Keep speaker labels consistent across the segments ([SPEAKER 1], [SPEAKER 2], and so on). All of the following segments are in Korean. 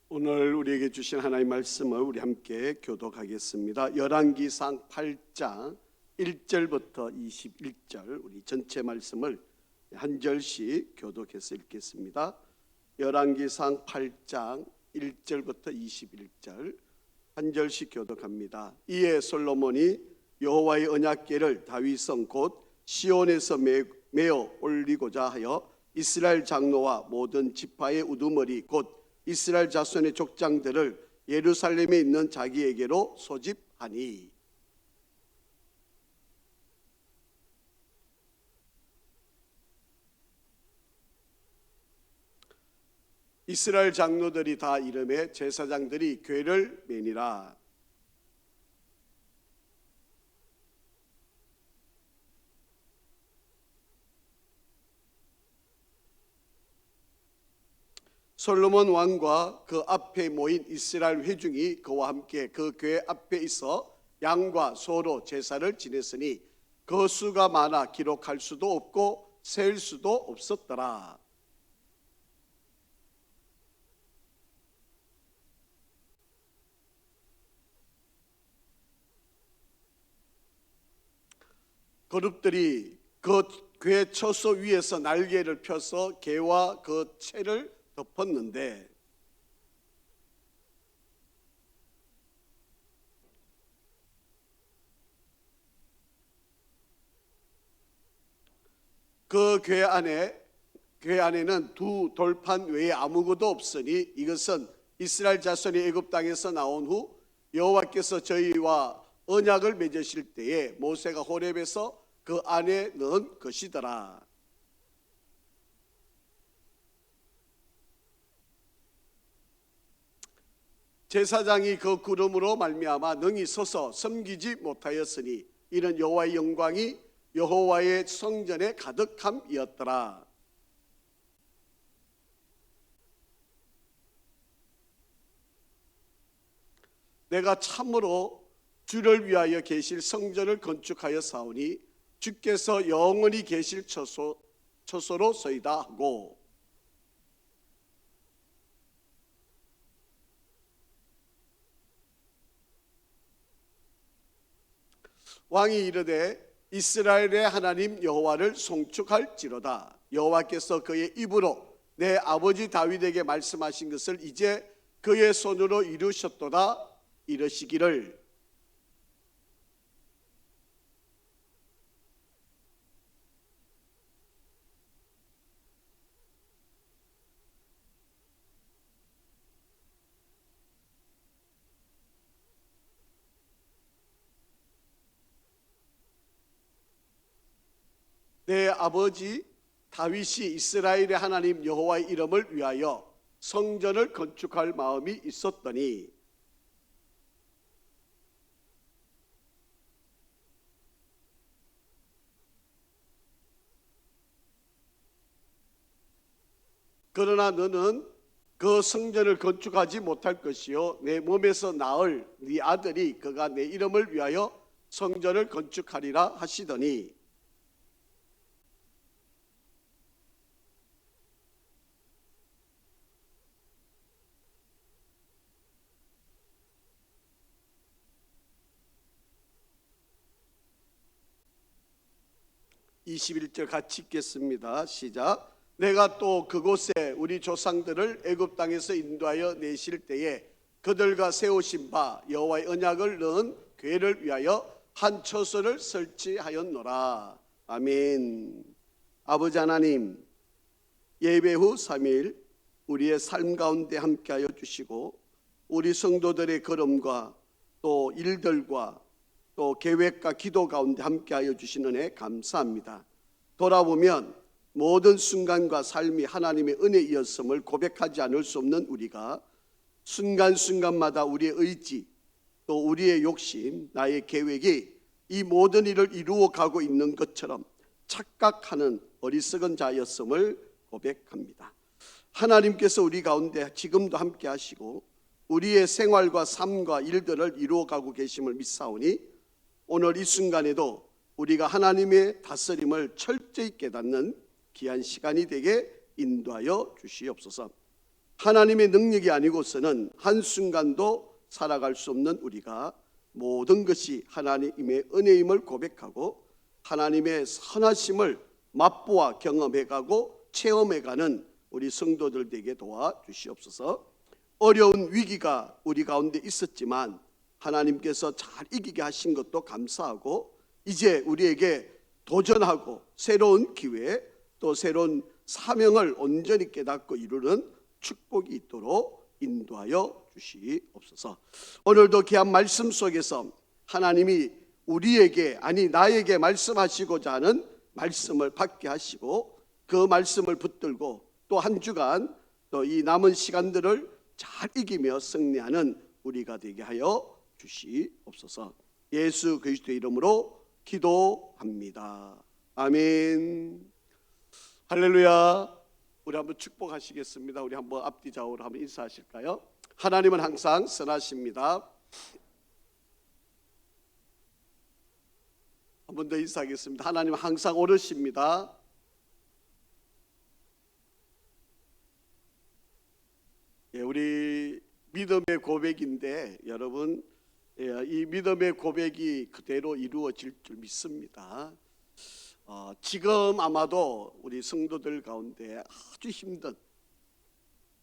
[SPEAKER 1] 오늘 우리에게 주신 하나님의 말씀을 우리 함께 교독하겠습니다. 열왕기상 8장 1절부터 21절 우리 전체 말씀을 한 절씩 교독해서 읽겠습니다. 열왕기상 8장 1절부터 21절 한 절씩 교독합니다. 이에 솔로몬이 여호와의 언약궤를 다윗성 곧 시온에서 메어 올리고자 하여 이스라엘 장로와 모든 지파의 우두머리 곧 이스라엘 자손의 족장들을 예루살렘에 있는 자기에게로 소집하니 이스라엘 장로들이 다 이름에 제사장들이 궤를 매니라. 솔로몬 왕과 그 앞에 모인 이스라엘 회중이 그와 함께 그 궤 앞에 있어 양과 소로 제사를 지냈으니 그 수가 많아 기록할 수도 없고 셀 수도 없었더라. 그룹들이 그 궤 처소 위에서 날개를 펴서 궤와 그 채를 덮었는데 그 궤 안에는 두 돌판 외에 아무것도 없으니 이것은 이스라엘 자손이 애굽 땅에서 나온 후 여호와께서 저희와 언약을 맺으실 때에 모세가 호렙에서 그 안에 넣은 것이더라. 제사장이 그 구름으로 말미암아 능히 서서 섬기지 못하였으니 이는 여호와의 영광이 여호와의 성전에 가득함이었더라. 내가 참으로 주를 위하여 계실 성전을 건축하여 사오니 주께서 영원히 계실 처소로소이다 하고 왕이 이르되 이스라엘의 하나님 여호와를 송축할지로다. 여호와께서 그의 입으로 내 아버지 다윗에게 말씀하신 것을 이제 그의 손으로 이루셨도다. 이르시기를 내 아버지 다윗이 이스라엘의 하나님 여호와의 이름을 위하여 성전을 건축할 마음이 있었더니 그러나 너는 그 성전을 건축하지 못할 것이요 내 몸에서 나을 네 아들이 그가 내 이름을 위하여 성전을 건축하리라 하시더니 21절 같이 읽겠습니다. 시작. 내가 또 그곳에 우리 조상들을 애굽 땅에서 인도하여 내실 때에 그들과 세우신 바 여호와의 언약을 넣은 궤를 위하여 한 처소를 설치하였노라. 아멘. 아버지 하나님, 예배 후 3일 우리의 삶 가운데 함께하여 주시고 우리 성도들의 걸음과 또 일들과 또 계획과 기도 가운데 함께하여 주신 은혜 감사합니다. 돌아보면 모든 순간과 삶이 하나님의 은혜이었음을 고백하지 않을 수 없는 우리가 순간순간마다 우리의 의지 또 우리의 욕심, 나의 계획이 이 모든 일을 이루어 가고 있는 것처럼 착각하는 어리석은 자였음을 고백합니다. 하나님께서 우리 가운데 지금도 함께 하시고 우리의 생활과 삶과 일들을 이루어 가고 계심을 믿사오니 오늘 이 순간에도 우리가 하나님의 다스림을 철저히 깨닫는 귀한 시간이 되게 인도하여 주시옵소서. 하나님의 능력이 아니고서는 한순간도 살아갈 수 없는 우리가 모든 것이 하나님의 은혜임을 고백하고 하나님의 선하심을 맛보아 경험해가고 체험해가는 우리 성도들 되게 도와주시옵소서. 어려운 위기가 우리 가운데 있었지만 하나님께서 잘 이기게 하신 것도 감사하고 이제 우리에게 도전하고 새로운 기회 또 새로운 사명을 온전히 깨닫고 이루는 축복이 있도록 인도하여 주시옵소서. 오늘도 귀한 말씀 속에서 하나님이 우리에게 아니 나에게 말씀하시고자 하는 말씀을 받게 하시고 그 말씀을 붙들고 또 한 주간 또 이 남은 시간들을 잘 이기며 승리하는 우리가 되게 하여 주시옵소서. 예수 그리스도의 이름으로 기도합니다. 아멘. 할렐루야. 우리 한번 축복하시겠습니다. 우리 한번 앞뒤 좌우로 한번 인사하실까요? 하나님은 항상 선하십니다. 한 번 더 인사하겠습니다. 하나님은 항상 옳으십니다. 예, 우리 믿음의 고백인데 여러분 이 믿음의 고백이 그대로 이루어질 줄 믿습니다. 지금 아마도 우리 성도들 가운데 아주 힘든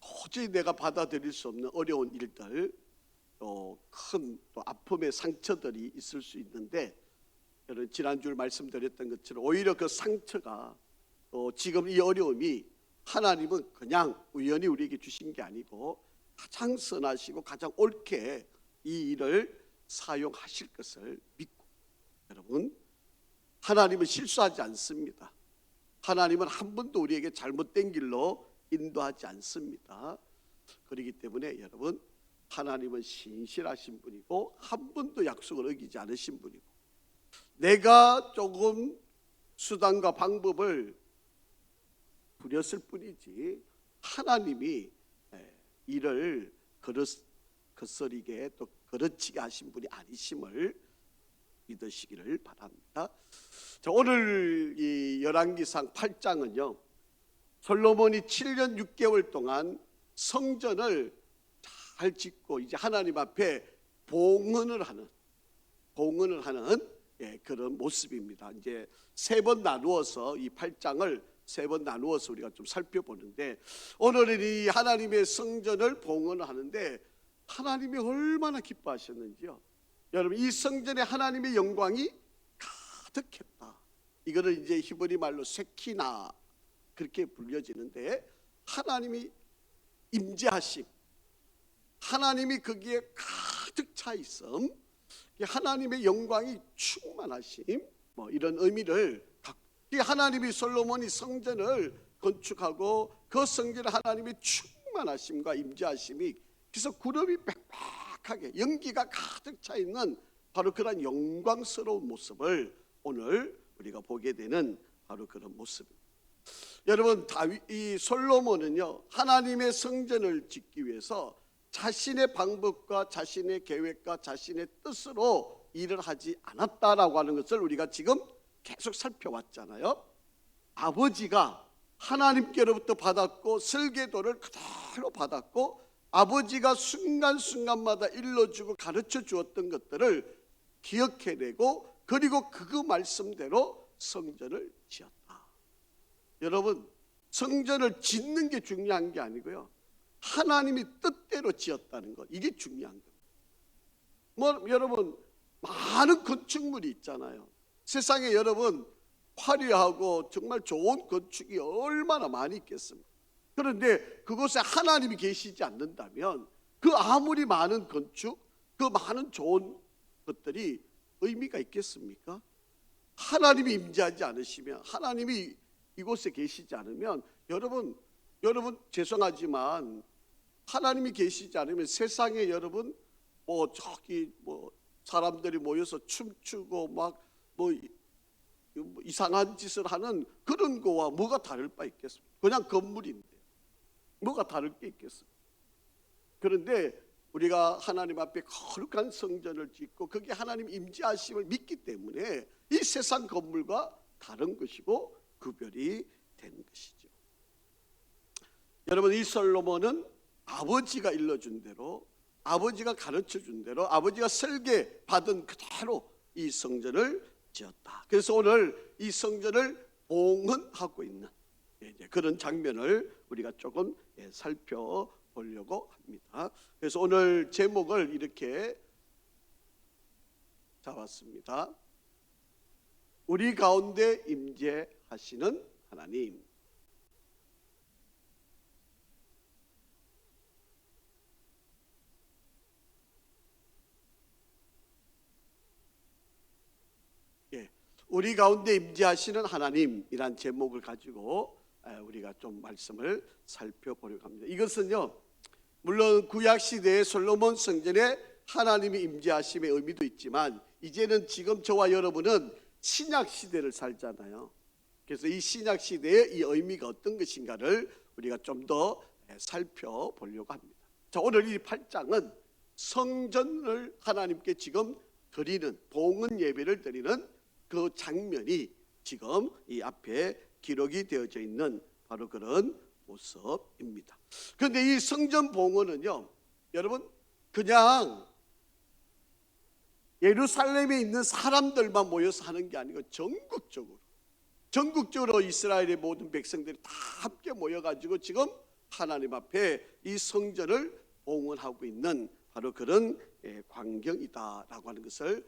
[SPEAKER 1] 도저히 내가 받아들일 수 없는 어려운 일들 또 큰 또 아픔의 상처들이 있을 수 있는데 여러분 지난주 말씀드렸던 것처럼 오히려 그 상처가 또 지금 이 어려움이 하나님은 그냥 우연히 우리에게 주신 게 아니고 가장 선하시고 가장 옳게 이 일을 사용하실 것을 믿고 여러분 하나님은 실수하지 않습니다. 하나님은 한 번도 우리에게 잘못된 길로 인도하지 않습니다. 그렇기 때문에 여러분 하나님은 신실하신 분이고 한 번도 약속을 어기지 않으신 분이고 내가 조금 수단과 방법을 부렸을 뿐이지 하나님이 이를 거스리게 또 거르치게 하신 분이 아니심을 믿으시기를 바랍니다. 자, 오늘 이 열왕기상 8장은요 솔로몬이 7년 6개월 동안 성전을 잘 짓고 이제 하나님 앞에 봉헌을 하는 그런 모습입니다. 이제 세 번 나누어서 이 8장을 세 번 나누어서 우리가 좀 살펴보는데 오늘은 이 하나님의 성전을 봉헌을 하는데 하나님이 얼마나 기뻐하셨는지요. 여러분 이 성전에 하나님의 영광이 가득했다. 이거를 이제 히브리 말로 쉐키나 그렇게 불려지는데 하나님이 임재하심, 하나님이 거기에 가득 차 있음, 하나님의 영광이 충만하심 이런 의미를 하나님이 솔로몬이 성전을 건축하고 그 성전에 하나님의 충만하심과 임재하심이 그래서 구름이 빽빽하게 연기가 가득 차 있는 바로 그런 영광스러운 모습을 오늘 우리가 보게 되는 바로 그런 모습입니다. 여러분 이 솔로몬은요 하나님의 성전을 짓기 위해서 자신의 방법과 자신의 계획과 자신의 뜻으로 일을 하지 않았다라고 하는 것을 우리가 지금 계속 살펴왔잖아요. 아버지가 하나님께로부터 받았고 설계도를 그대로 받았고 아버지가 순간순간마다 일러주고 가르쳐 주었던 것들을 기억해내고 그리고 그 말씀대로 성전을 지었다. 여러분 성전을 짓는 게 중요한 게 아니고요 하나님이 뜻대로 지었다는 것 이게 중요한 겁니다. 여러분 많은 건축물이 있잖아요. 세상에 여러분 화려하고 정말 좋은 건축이 얼마나 많이 있겠습니까? 그런데 그곳에 하나님이 계시지 않는다면 그 아무리 많은 건축, 그 많은 좋은 것들이 의미가 있겠습니까? 하나님이 임재하지 않으시면 하나님이 이곳에 계시지 않으면 여러분 죄송하지만 하나님이 계시지 않으면 세상에 여러분 저기 사람들이 모여서 춤추고 막 이상한 짓을 하는 그런 거와 뭐가 다를 바 있겠습니까? 그냥 건물인데 뭐가 다를 게 있겠습니까? 그런데 우리가 하나님 앞에 거룩한 성전을 짓고 거기에 하나님 임재하심을 믿기 때문에 이 세상 건물과 다른 것이고 구별이 된 것이죠. 여러분 이 솔로몬은 아버지가 일러준 대로, 아버지가 가르쳐준 대로, 아버지가 설계받은 그대로 이 성전을 지었다. 그래서 오늘 이 성전을 봉헌하고 있는 그런 장면을 우리가 조금 살펴보려고 합니다. 그래서 오늘 제목을 이렇게 잡았습니다. 우리 가운데 임재하시는 하나님. 우리 가운데 임재하시는 하나님이란 제목을 가지고 우리가 좀 말씀을 살펴보려고 합니다. 이것은요, 물론 구약 시대의 솔로몬 성전에 하나님이 임재하심의 의미도 있지만, 이제는 지금 저와 여러분은 신약 시대를 살잖아요. 그래서 이 신약 시대의 이 의미가 어떤 것인가를 우리가 좀 더 살펴보려고 합니다. 자, 오늘 이 8장은 성전을 하나님께 지금 드리는, 봉헌 예배를 드리는 그 장면이 지금 이 앞에 기록이 되어져 있는 바로 그런 모습입니다. 그런데 이 성전 봉헌은요, 여러분, 그냥 예루살렘에 있는 사람들만 모여서 하는 게 아니고 전국적으로 이스라엘의 모든 백성들이 다 함께 모여가지고 지금 하나님 앞에 이 성전을 봉헌하고 있는 바로 그런 광경이다라고 하는 것을,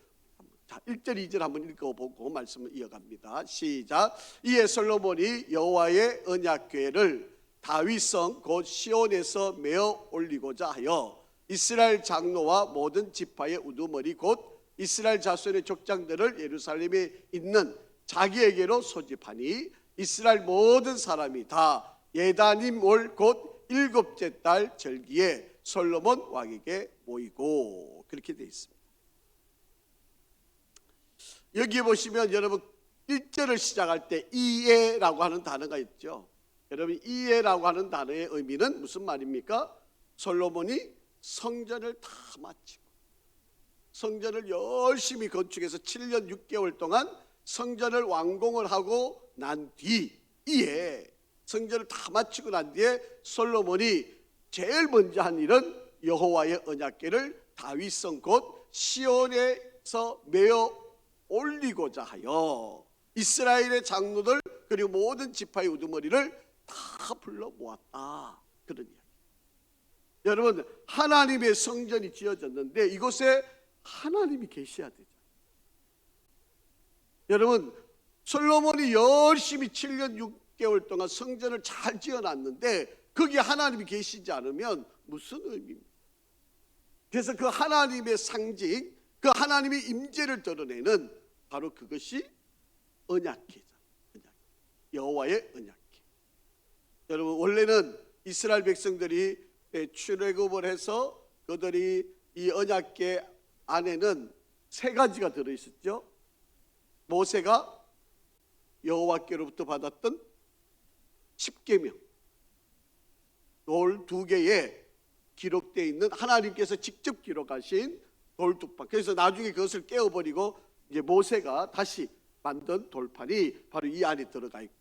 [SPEAKER 1] 자, 1절 2절 한번 읽어보고 말씀을 이어갑니다. 시작. 이에 솔로몬이 여호와의 언약궤를 다윗성 곧 시온에서 메어 올리고자 하여 이스라엘 장로와 모든 지파의 우두머리 곧 이스라엘 자손의 족장들을 예루살렘에 있는 자기에게로 소집하니 이스라엘 모든 사람이 다 예다님 월 곧 7째 달 절기에 솔로몬 왕에게 모이고, 그렇게 되어 있습니다. 여기 보시면 여러분 1절을 시작할 때 이에라고 하는 단어가 있죠. 여러분, 이에라고 하는 단어의 의미는 무슨 말입니까? 솔로몬이 성전을 다 마치고 성전을 열심히 건축해서 7년 6개월 동안 성전을 완공을 하고 난 뒤에, 성전을 다 마치고 난 뒤에 솔로몬이 제일 먼저 한 일은 여호와의 언약궤를 다윗성 곧 시온에서 메어 올리고자 하여 이스라엘의 장로들 그리고 모든 지파의 우두머리를 다 불러 모았다, 그런 이야기. 여러분, 하나님의 성전이 지어졌는데 이곳에 하나님이 계셔야 되죠. 여러분, 솔로몬이 열심히 7년 6개월 동안 성전을 잘 지어놨는데 거기에 하나님이 계시지 않으면 무슨 의미입니까? 그래서 그 하나님의 상징, 그 하나님의 임재를 드러내는 바로 그것이 언약궤잖아요. 여호와의 언약궤. 여러분, 원래는 이스라엘 백성들이 출애굽을 해서 그들이 이 언약궤 안에는 3가지가 들어있었죠. 모세가 여호와께로부터 받았던 10계명, 돌 2개에 기록되어 있는 하나님께서 직접 기록하신 돌 2판. 그래서 나중에 그것을 깨어버리고 이제 모세가 다시 만든 돌판이 바로 이 안에 들어가 있고,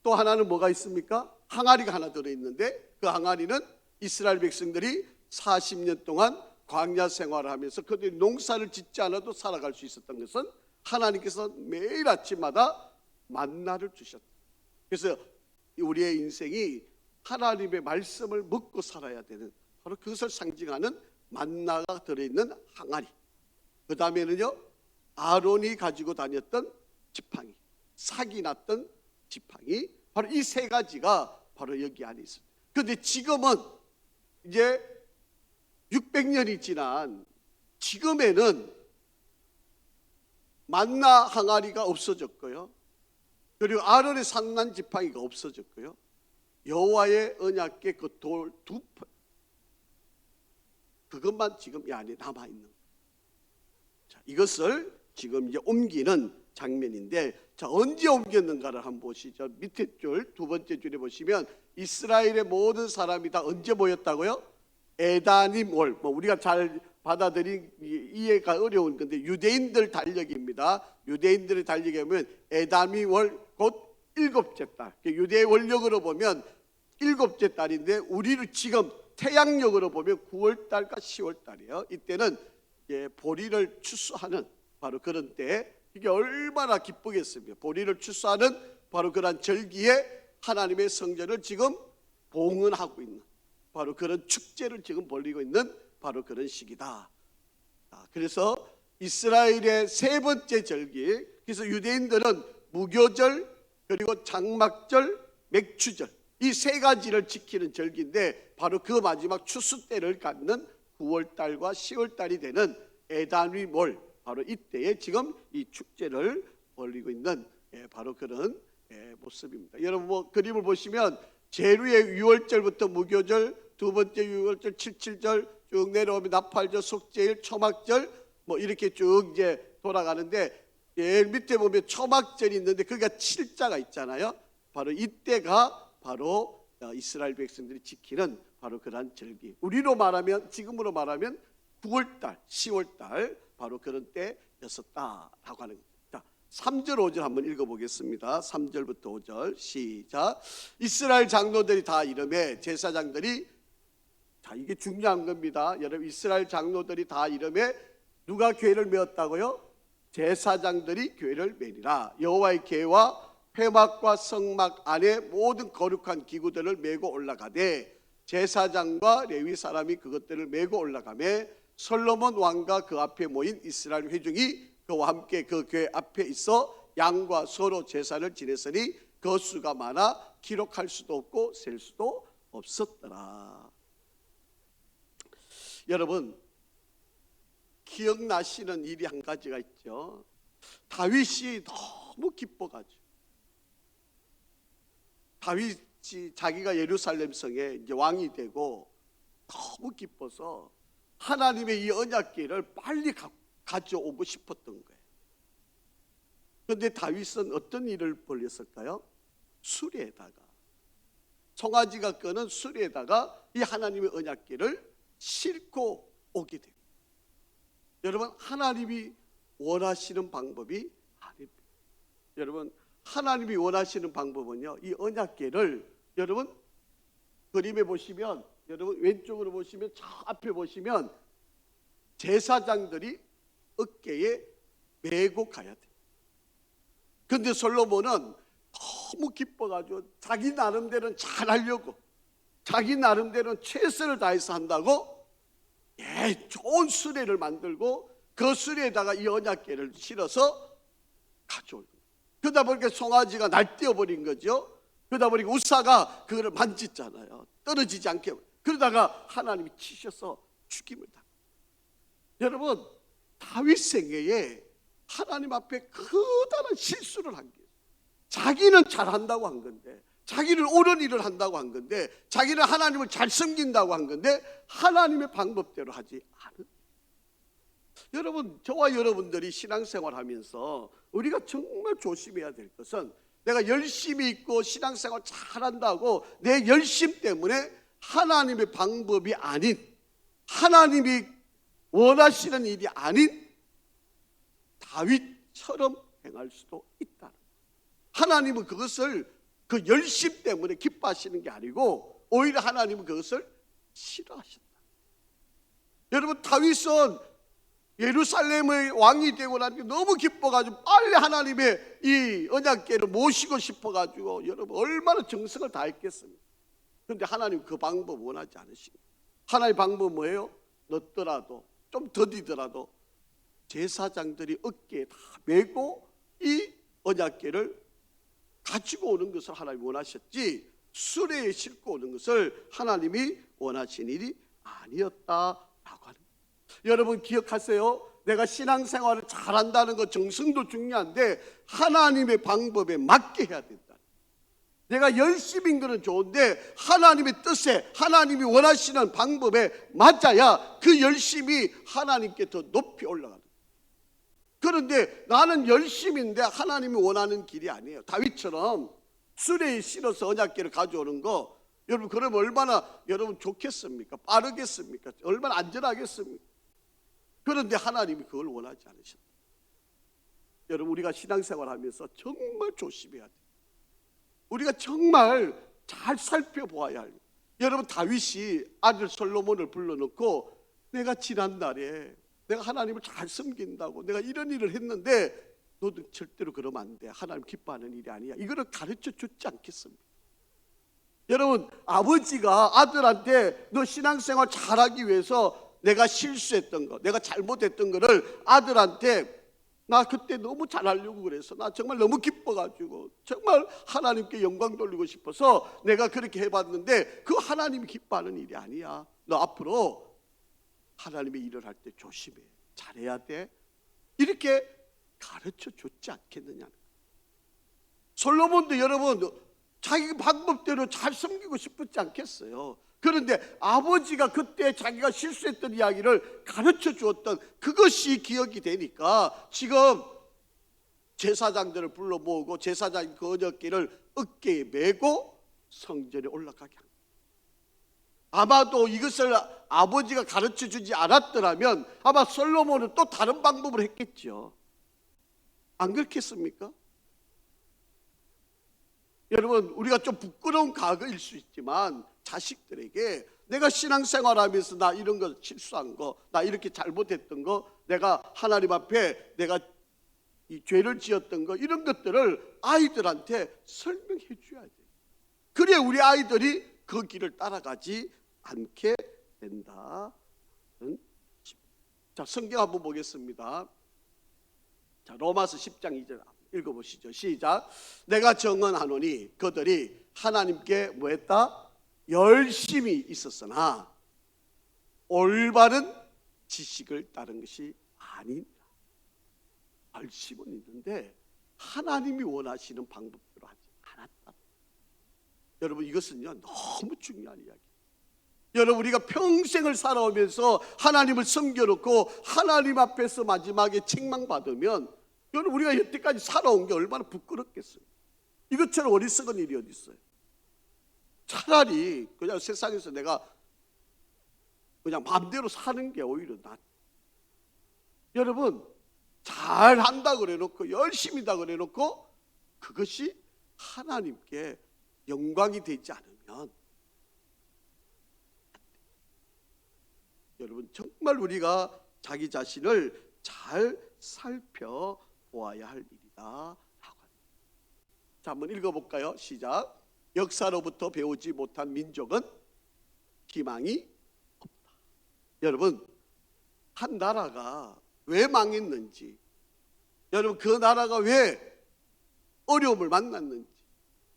[SPEAKER 1] 또 하나는 뭐가 있습니까? 항아리가 하나 들어있는데 그 항아리는 이스라엘 백성들이 40년 동안 광야 생활을 하면서 그들이 농사를 짓지 않아도 살아갈 수 있었던 것은 하나님께서 매일 아침마다 만나를 주셨다. 그래서 우리의 인생이 하나님의 말씀을 먹고 살아야 되는 바로 그것을 상징하는 만나가 들어있는 항아리. 그 다음에는요, 아론이 가지고 다녔던 지팡이, 삭이 났던 지팡이, 바로 이 3가지가 바로 여기 안에 있습니다. 그런데 지금은 이제 600년이 지난 지금에는 만나 항아리가 없어졌고요, 그리고 아론의 삭난 지팡이가 없어졌고요, 여호와의 언약궤 그 돌 2판, 그것만 지금 이 안에 남아있는 거예요. 자, 이것을 지금 이제 옮기는 장면인데, 자, 언제 옮겼는가를 한번 보시죠. 밑에 줄, 2번째 줄에 보시면 이스라엘의 모든 사람이 다 언제 모였다고요? 에다님 월. 우리가 잘 받아들인 이해가 어려운 건데 유대인들 달력입니다. 유대인들의 달력에 보면 에다미 월 곧 7째 달. 유대의 원력으로 보면 7째 달인데 우리를 지금 태양력으로 보면 9월달과 10월달이에요. 이때는 보리를 추수하는 바로 그런 때, 이게 얼마나 기쁘겠습니까? 보리를 추수하는 바로 그런 절기에 하나님의 성전을 지금 봉헌하고 있는 바로 그런 축제를 지금 벌이고 있는 바로 그런 시기다. 그래서 이스라엘의 세 번째 절기, 그래서 유대인들은 무교절, 그리고 장막절, 맥추절, 이 세 가지를 지키는 절기인데, 바로 그 마지막 추수 때를 갖는 9월달과 10월달이 되는 에다위몰, 바로 이때에 지금 이 축제를 벌이고 있는 바로 그런 모습입니다. 여러분 그림을 보시면 제루의 6월절부터 무교절, 두 번째 6월절, 칠칠절 쭉 내려오면 나팔절, 속죄일, 초막절 이렇게 쭉 이제 돌아가는데, 밑에 보면 초막절이 있는데 그게 7자가 있잖아요. 바로 이때가 바로 이스라엘 백성들이 지키는 바로 그러한 절기. 우리로 말하면, 지금으로 말하면 9월달, 10월달 바로 그런 때였었다라고 하는 겁니다. 3절 5절 한번 읽어보겠습니다. 3절부터 5절 시작. 이스라엘 장로들이 다 이름에, 제사장들이, 자 이게 중요한 겁니다. 여러분, 이스라엘 장로들이 다 이름에 누가 궤를 메었다고요? 제사장들이 궤를 메니라. 여호와의 궤와 회막과 성막 안에 모든 거룩한 기구들을 메고 올라가되, 제사장과 레위 사람이 그것들을 메고 올라가매 솔로몬 왕과 그 앞에 모인 이스라엘 회중이 그와 함께 그 궤 앞에 있어 양과 소로 제사를 지냈으니 그 수가 많아 기록할 수도 없고 셀 수도 없었더라. 여러분, 기억나시는 일이 한 가지가 있죠. 다윗이 너무 기뻐가지고, 다윗이 자기가 예루살렘 성에 이제 왕이 되고 너무 기뻐서 하나님의 이 언약궤를 빨리 가져오고 싶었던 거예요. 그런데 다윗은 어떤 일을 벌였을까요? 수레에다가, 송아지가 끄는 수레에다가 이 하나님의 언약궤를 싣고 오게 됩니다. 여러분, 하나님이 원하시는 방법이 아닙니다. 여러분, 하나님이 원하시는 방법은요, 이 언약궤를, 여러분 그림에 보시면, 여러분 왼쪽으로 보시면, 저 앞에 보시면 제사장들이 어깨에 메고 가야 돼요. 그런데 솔로몬은 너무 기뻐가지고 자기 나름대로는 잘하려고, 자기 나름대로는 최선을 다해서 한다고 좋은 수레를 만들고 그 수레에다가 이 언약궤를 실어서 가져올 거예요. 그러다 보니까 송아지가 날뛰어버린 거죠. 그러다 보니까 우사가 그거를 만졌잖아요. 떨어지지 않게. 그러다가 하나님이 치셔서 죽임을 당합니다. 여러분, 다윗 생애에 하나님 앞에 커다란 실수를 한 거예요. 자기는 잘한다고 한 건데, 자기는 옳은 일을 한다고 한 건데, 자기는 하나님을 잘 섬긴다고 한 건데 하나님의 방법대로 하지 않은. 여러분, 저와 여러분들이 신앙생활 하면서 우리가 정말 조심해야 될 것은, 내가 열심히 있고 신앙생활 잘한다고 내 열심 때문에 하나님의 방법이 아닌, 하나님이 원하시는 일이 아닌 다윗처럼 행할 수도 있다. 하나님은 그것을 그 열심 때문에 기뻐하시는 게 아니고 오히려 하나님은 그것을 싫어하신다. 여러분, 다윗은 예루살렘의 왕이 되고 나니까 너무 기뻐가지고 빨리 하나님의 이 언약궤를 모시고 싶어가지고, 여러분 얼마나 정성을 다했겠습니까? 그런데 하나님 그 방법 원하지 않으십니다. 하나님의 방법은 뭐예요? 넣더라도, 좀 더디더라도 제사장들이 어깨에 다 메고 이 언약궤를 가지고 오는 것을 하나님이 원하셨지, 수레에 싣고 오는 것을 하나님이 원하신 일이 아니었다라고 하는 거예요. 여러분 기억하세요. 내가 신앙생활을 잘한다는 것, 정성도 중요한데 하나님의 방법에 맞게 해야 된다. 내가 열심인 것은 좋은데 하나님의 뜻에, 하나님이 원하시는 방법에 맞아야 그 열심이 하나님께 더 높이 올라가는 거예요. 그런데 나는 열심인데 하나님이 원하는 길이 아니에요. 다윗처럼 수레에 실어서 언약궤를 가져오는 거, 여러분 그러면 얼마나 여러분 좋겠습니까? 빠르겠습니까? 얼마나 안전하겠습니까? 그런데 하나님이 그걸 원하지 않으셨다. 여러분, 우리가 신앙생활 하면서 정말 조심해야 돼요. 우리가 정말 잘 살펴보아야 합니다. 여러분, 다윗이 아들 솔로몬을 불러놓고 내가 지난날에 내가 하나님을 잘 섬긴다고 내가 이런 일을 했는데 너도 절대로 그러면 안 돼, 하나님 기뻐하는 일이 아니야, 이거를 가르쳐 줬지 않겠습니까? 여러분, 아버지가 아들한테 너 신앙생활 잘하기 위해서 내가 실수했던 거, 내가 잘못했던 거를 아들한테 나 그때 너무 잘하려고 그래서 나 정말 너무 기뻐가지고 정말 하나님께 영광 돌리고 싶어서 내가 그렇게 해봤는데 그 하나님이 기뻐하는 일이 아니야. 너 앞으로 하나님의 일을 할 때 조심해, 잘해야 돼, 이렇게 가르쳐 줬지 않겠느냐. 솔로몬도 여러분 자기 방법대로 잘 섬기고 싶었지 않겠어요? 그런데 아버지가 그때 자기가 실수했던 이야기를 가르쳐 주었던 그것이 기억이 되니까 지금 제사장들을 불러 모으고 제사장 그 언약궤를 어깨에 메고 성전에 올라가게 합니다. 아마도 이것을 아버지가 가르쳐 주지 않았더라면 아마 솔로몬은 또 다른 방법을 했겠죠. 안 그렇겠습니까? 여러분, 우리가 좀 부끄러운 과거일 수 있지만 자식들에게 내가 신앙생활하면서 나 이런 거 실수한 거, 나 이렇게 잘못했던 거, 내가 하나님 앞에 내가 이 죄를 지었던 거, 이런 것들을 아이들한테 설명해 줘야 돼. 그래야 우리 아이들이 그 길을 따라가지 않게 된다. 자, 성경 한번 보겠습니다. 자, 로마서 10장 2절 읽어보시죠. 시작. 내가 정언하노니 그들이 하나님께 뭐했다? 열심히 있었으나 올바른 지식을 따른 것이 아니니라. 열심은 있는데 하나님이 원하시는 방법대로 하지 않았다. 여러분, 이것은요 너무 중요한 이야기. 여러분, 우리가 평생을 살아오면서 하나님을 섬겨놓고 하나님 앞에서 마지막에 책망받으면 여러분, 우리가 여태까지 살아온 게 얼마나 부끄럽겠어요. 이것처럼 어리석은 일이 어디 있어요? 차라리 그냥 세상에서 내가 그냥 마음대로 사는 게 오히려 낫. 여러분, 잘한다 그래놓고 열심히다 그래놓고 그것이 하나님께 영광이 되지 않으면 여러분, 정말 우리가 자기 자신을 잘 살펴보아야 할 일이다 라고 합니다. 자, 한번 읽어볼까요? 시작. 역사로부터 배우지 못한 민족은 희망이 없다. 여러분, 한 나라가 왜 망했는지, 여러분 그 나라가 왜 어려움을 만났는지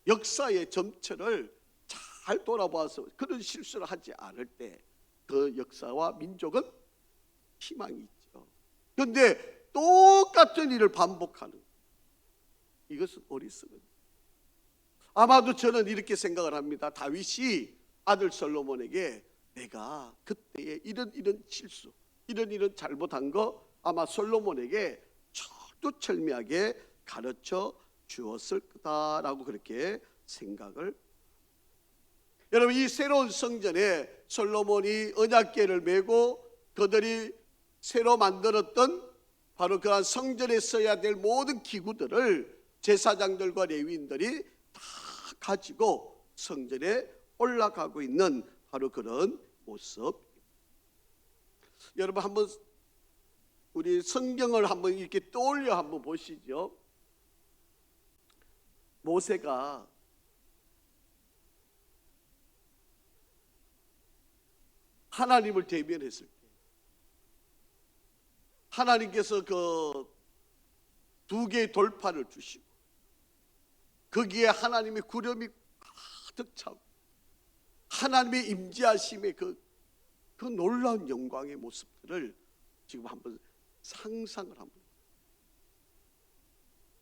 [SPEAKER 1] 역사의 점철을 잘 돌아봐서 그런 실수를 하지 않을 때 그 역사와 민족은 희망이 있죠. 그런데 똑같은 일을 반복하는, 이것은 어리석은. 아마도 저는 이렇게 생각을 합니다. 다윗이 아들 솔로몬에게 내가 그때에 이런 실수, 이런 잘못한 거 아마 솔로몬에게 철두철미하게 가르쳐 주었을 거다라고 그렇게 생각을. 여러분, 이 새로운 성전에 솔로몬이 언약궤를 메고 그들이 새로 만들었던 바로 그런 성전에 써야 될 모든 기구들을 제사장들과 레위인들이 다 가지고 성전에 올라가고 있는 바로 그런 모습. 여러분, 한번 우리 성경을 한번 이렇게 떠올려 한번 보시죠. 모세가 하나님을 대면했을 때 하나님께서 그 두 개의 돌판을 주시고 거기에 하나님의 구름이 가득 차고 하나님의 임재하심의 그 놀라운 영광의 모습들을 지금 한번 상상을 한번.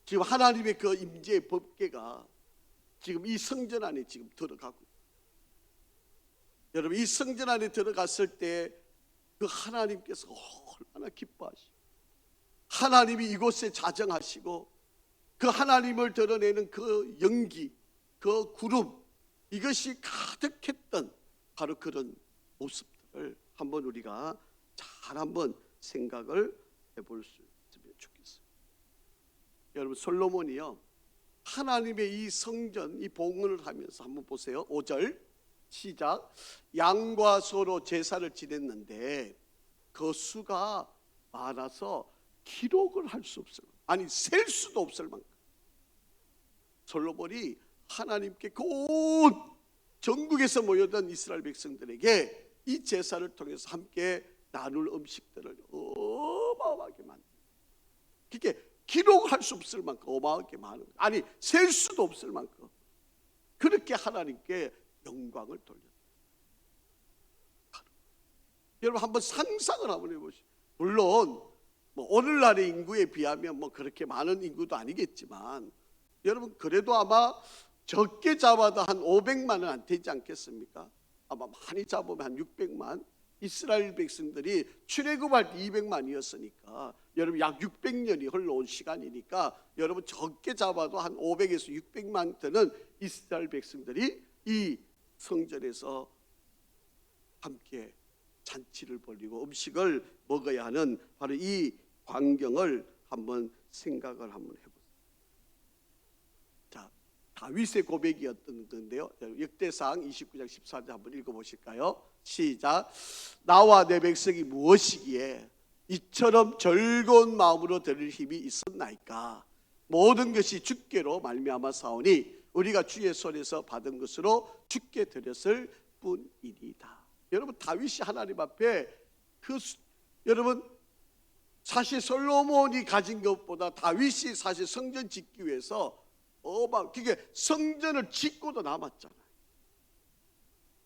[SPEAKER 1] 지금 하나님의 그 임재의 법궤가 지금 이 성전 안에 지금 들어가고, 여러분 이 성전 안에 들어갔을 때 그 하나님께서 얼마나 기뻐하시고 하나님이 이곳에 자정하시고 그 하나님을 드러내는 그 연기, 그 구름, 이것이 가득했던 바로 그런 모습들을 한번 우리가 잘 한번 생각을 해볼 수 있으면 좋겠어요. 여러분, 솔로몬이요 하나님의 이 성전, 이 봉헌을 하면서 한번 보세요. 5절 시작. 양과 소로 제사를 지냈는데 그 수가 많아서 기록을 할 수 없을 만큼, 아니 셀 수도 없을 만큼 솔로몬이 하나님께 온 전국에서 모여든 이스라엘 백성들에게 이 제사를 통해서 함께 나눌 음식들을 어마어마하게 만든, 그게 기록할 수 없을 만큼 어마어마하게 많은, 아니 셀 수도 없을 만큼 그렇게 하나님께 영광을 돌렸다. 여러분 한번 상상을 한번 해보시죠. 물론 뭐 오늘날의 인구에 비하면 뭐 그렇게 많은 인구도 아니겠지만 여러분 그래도 아마 적게 잡아도 한 500만은 안 되지 않겠습니까? 아마 많이 잡으면 한 600만. 이스라엘 백성들이 출애굽할 때 200만이었으니까 여러분 약 600년이 흘러온 시간이니까 여러분 적게 잡아도 한 500에서 600만 되는 이스라엘 백성들이 이 성전에서 함께 잔치를 벌이고 음식을 먹어야 하는 바로 이 광경을 한번 생각을 한번 해보세요. 자, 다윗의 고백이었던 건데요. 역대상 29장 14절 한번 읽어보실까요? 시작. 나와 내 백성이 무엇이기에 이처럼 즐거운 마음으로 들을 힘이 있었나이까. 모든 것이 주께로 말미암아 사오니 우리가 주의 손에서 받은 것으로 주께 드렸을 뿐이니이다. 여러분 다윗이 하나님 앞에 여러분 사실 솔로몬이 가진 것보다 다윗이 사실 성전 짓기 위해서 그게 성전을 짓고도 남았잖아요.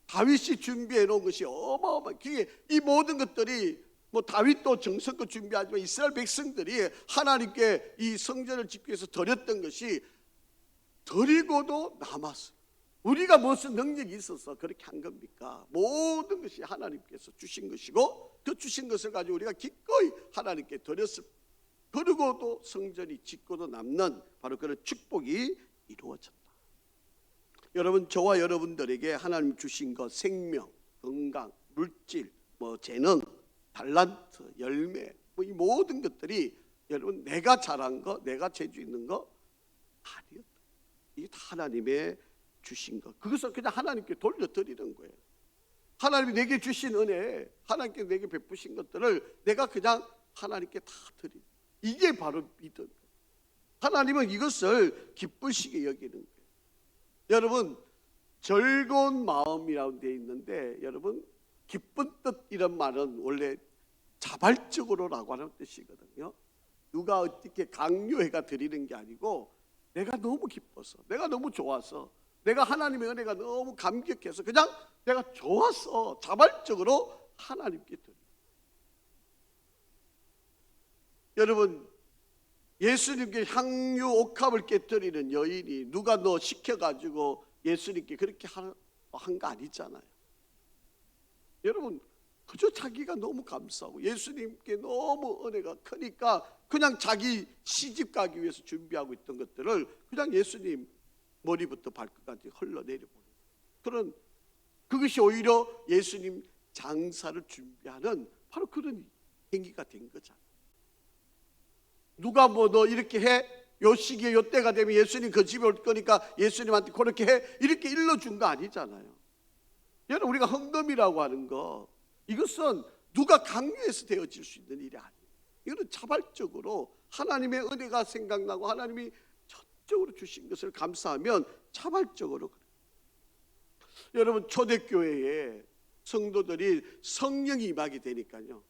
[SPEAKER 1] 다윗이 준비해 놓은 것이 어마어마한, 그게 이 모든 것들이 뭐 다윗도 정성껏 준비하지만 이스라엘 백성들이 하나님께 이 성전을 짓기 위해서 드렸던 것이 드리고도 남았어요. 우리가 무슨 능력이 있어서 그렇게 한 겁니까? 모든 것이 하나님께서 주신 것이고 그 주신 것을 가지고 우리가 기꺼이 하나님께 드렸을, 그리고도 성전이 짓고도 남는 바로 그런 축복이 이루어졌다. 여러분 저와 여러분들에게 하나님 주신 것, 생명, 건강, 물질, 뭐 재능, 달란트, 열매, 뭐 이 모든 것들이 여러분 내가 잘한 거, 내가 재주 있는 거 아니었다. 이게 다 하나님의 주신 것, 그것을 그냥 하나님께 돌려드리는 거예요. 하나님이 내게 주신 은혜, 하나님께 내게 베푸신 것들을 내가 그냥 하나님께 다 드리는, 이게 바로 믿음. 하나님은 이것을 기쁘시게 여기는 거예요. 여러분 즐거운 마음이라고 되어 있는데 여러분 기쁜 뜻 이런 말은 원래 자발적으로라고 하는 뜻이거든요. 누가 어떻게 강요해가 드리는 게 아니고 내가 너무 기뻐서, 내가 너무 좋아서, 내가 하나님의 은혜가 너무 감격해서 그냥 내가 좋아서 자발적으로 하나님께 드려요. 여러분 예수님께 향유 옥합을 깨뜨리는 여인이 누가 너 시켜가지고 예수님께 그렇게 한 거 아니잖아요. 여러분 그저 자기가 너무 감사하고 예수님께 너무 은혜가 크니까 그냥 자기 시집 가기 위해서 준비하고 있던 것들을 그냥 예수님 머리부터 발끝까지 흘러내려보는 그런, 그것이 오히려 예수님 장사를 준비하는 바로 그런 행위가 된 거잖아요. 누가 뭐 너 이렇게 해, 요 시기에 요 때가 되면 예수님 그 집에 올 거니까 예수님한테 그렇게 해, 이렇게 일러준 거 아니잖아요. 여러분 우리가 헌금이라고 하는 거, 이것은 누가 강요해서 되어질 수 있는 일이 아니에요. 이거는 자발적으로 하나님의 은혜가 생각나고 하나님이 적으로 주신 것을 감사하면 자발적으로 그래요. 여러분 초대교회에 성도들이 성령이 임하게 되니까요,